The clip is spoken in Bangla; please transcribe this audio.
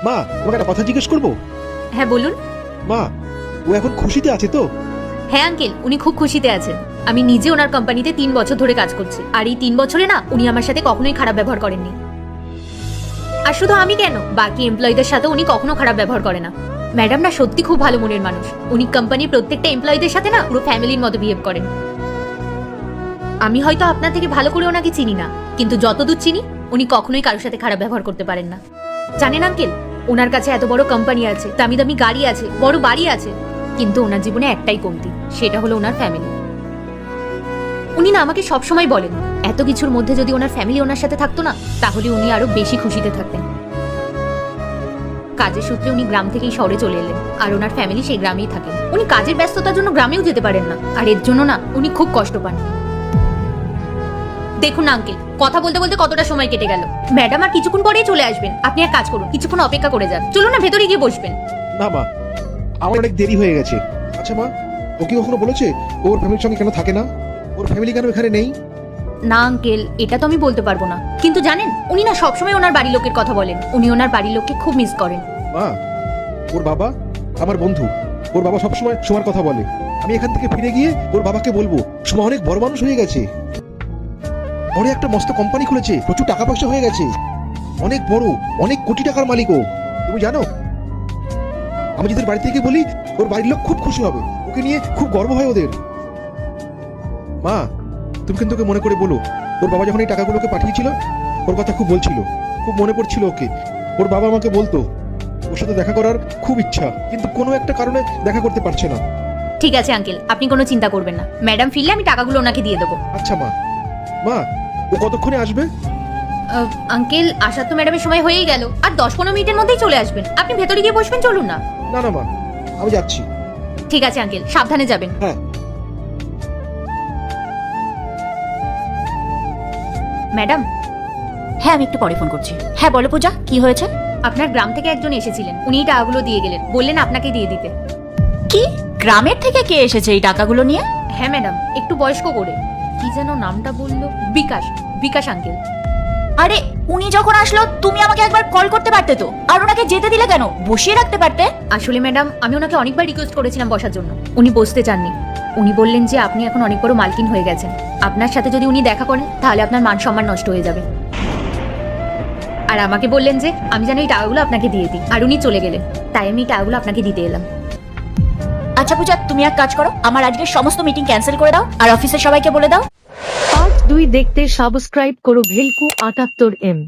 মা, তোমাকে একটা কথা জিজ্ঞেস করবো? হ্যাঁ বলুন। মা, ও এখন খুশিতে আছে তো? হ্যাঁ আঙ্কেল, উনি খুব খুশিতে আছেন। আমি নিজে ওনার কোম্পানিতে 3 বছর ধরে কাজ করছি, আর এই 3 বছরে না উনি আমার সাথে কখনোই খারাপ ব্যবহার করেননি। আর শুধু আমি কেন, বাকি এমপ্লয়ীদের সাথে উনি কখনো খারাপ ব্যবহার করে না। ম্যাডাম না সত্যি খুব ভালো মনের মানুষ। উনি কোম্পানির প্রত্যেকটা এমপ্লয়ীদের সাথে না পুরো ফ্যামিলির মতো বিহেভ করেন। আমি হয়তো আপনার থেকে ভালো করে ওনাকে চিনি না, কিন্তু যতদূর চিনি উনি কখনোই কারোর সাথে খারাপ ব্যবহার করতে পারেন না। জানেন আঙ্কেল, ওনার কাছে এত বড় কোম্পানি আছে, দামি দামি গাড়ি আছে, বড় বাড়ি আছে, কিন্তু ওনার জীবনে একটাই কমতি, সেটা হলো ওনার ফ্যামিলি। উনি না আমাকে সবসময় বলেন এত কিছুর মধ্যে যদি ওনার ফ্যামিলি ওনার সাথে থাকতো না, তাহলে উনি আরো বেশি খুশিতে থাকতেন। কাজের সূত্রে উনি গ্রাম থেকেই শহরে চলে এলেন, আর ওনার ফ্যামিলি সেই গ্রামেই থাকেন। উনি কাজের ব্যস্ততার জন্য গ্রামেও যেতে পারেন না, আর এর জন্য না উনি খুব কষ্ট পান। দেখুন আঙ্কেল, কথা বলতে বলতে কতটা সময় কেটে গেল। ম্যাডাম আর কিছুক্ষণ পরেই চলে আসবেন। আপনি এক কাজ করুন, কিছুক্ষণ অপেক্ষা করে যান। চলুন না ভেতরে গিয়ে বসবেন। না মা, আমার অনেক দেরি হয়ে গেছে। আচ্ছা মা, ও কি কখনো বলেছে ওর ফ্যামিলির সঙ্গে কেন থাকে না? ওর ফ্যামিলি কেন এখানে নেই? না আঙ্কেল, এটা তো আমি বলতে পারবো না, কিন্তু জানেন উনি না সবসময় ওনার বাড়ির লোকের কথা বলেন। উনি ওনার বাড়ির লোককে খুব মিস করেন। মা, ওর বাবা আমার বন্ধু। ওর বাবা সবসময় সোমার কথা বলে। আমি এখান থেকে ফিরে গিয়ে ওর বাবাকে বলবো সোমা অনেক বড় মানুষ হয়ে গেছে, অনেক একটা মস্ত কোম্পানি খুলেছে, প্রচুর টাকা পয়সা হয়ে গেছে, অনেক বড়, অনেক কোটি টাকার মালিক ও। তুমি জানো, আমি যদি বাড়ি থেকে বলি ওর বাড়ির লোক খুব খুশি হবে, ওকে নিয়ে খুব গর্ব হয় ওদের। মা, তুমি কিন্তু ওকে মনে করে বলো, ওর বাবা যখন এই টাকাগুলোকে পাঠিয়েছিল ওর কথা খুব বলছিল, খুব মনে পড়ছিল ওকে। ওর বাবা আমাকে বলতো ওর সাথে দেখা করার খুব ইচ্ছা, কিন্তু কোনো একটা কারণে দেখা করতে পারছে না। ঠিক আছে আঙ্কেল, আপনি কোনো চিন্তা করবেন না। ম্যাডাম ফিরলে আমি টাকাগুলো ওনাকে দিয়ে দেবো। আচ্ছা মা। মা, ও কতক্ষণে আসবে? আঙ্কেল, আসার তো ম্যাডামের সময় হয়েই গেল, আর 10-15 মিনিটের মধ্যেই চলে আসবেন। আপনি ভেতরে গিয়ে বসবেন, চলুন না। না না মা, আমি যাচ্ছি। ঠিক আছে আঙ্কেল, সাবধানে যাবেন। হ্যাঁ। ম্যাডাম। হ্যাঁ, আমি একটু পরে ফোন করছি। হ্যাঁ বলো পূজা, কি হয়েছে? আপনার গ্রাম থেকে একজন এসেছিলেন, উনি এই টাকাগুলো দিয়ে গেলেন, বললেন আপনাকে দিয়ে দিতে। কি, গ্রামের থেকে কে এসেছে এই টাকাগুলো নিয়ে? হ্যাঁ ম্যাডাম, একটু বয়স্ক করে, কি যেন নামটা বললো, বিকাশ। বিকাশ আঙ্কেল। আরে উনি যখন আসলো তুমি আমাকে একবার কল করতে পারতে তো, আর ওনাকে যেতে দিলে কেন? বসিয়ে রাখতে পারতে। আসলে ম্যাডাম, আমি ওনাকে অনেকবার রিকোয়েস্ট করেছিলাম বসার জন্য, উনি বসতে চাননি। উনি বললেন যে আপনি এখন অনেক বড় মালকিন হয়ে গেছেন, আপনার সাথে যদি উনি দেখা করেন তাহলে আপনার মান সম্মান নষ্ট হয়ে যাবে। আর আমাকে বললেন যে আমি যেন এই টাকাগুলো আপনাকে দিয়ে দিই, আর উনি চলে গেলেন, তাই আমি এই টাকাগুলো আপনাকে দিতে এলাম। আচ্ছা পূজা, তুমি এক কাজ করো, আমার আজকের সমস্ত মিটিং ক্যান্সেল করে দাও, আর অফিসের সবাইকে বলে দাও। পার্ট 2 দেখতে সাবস্ক্রাইব করো ভেলকু 78M।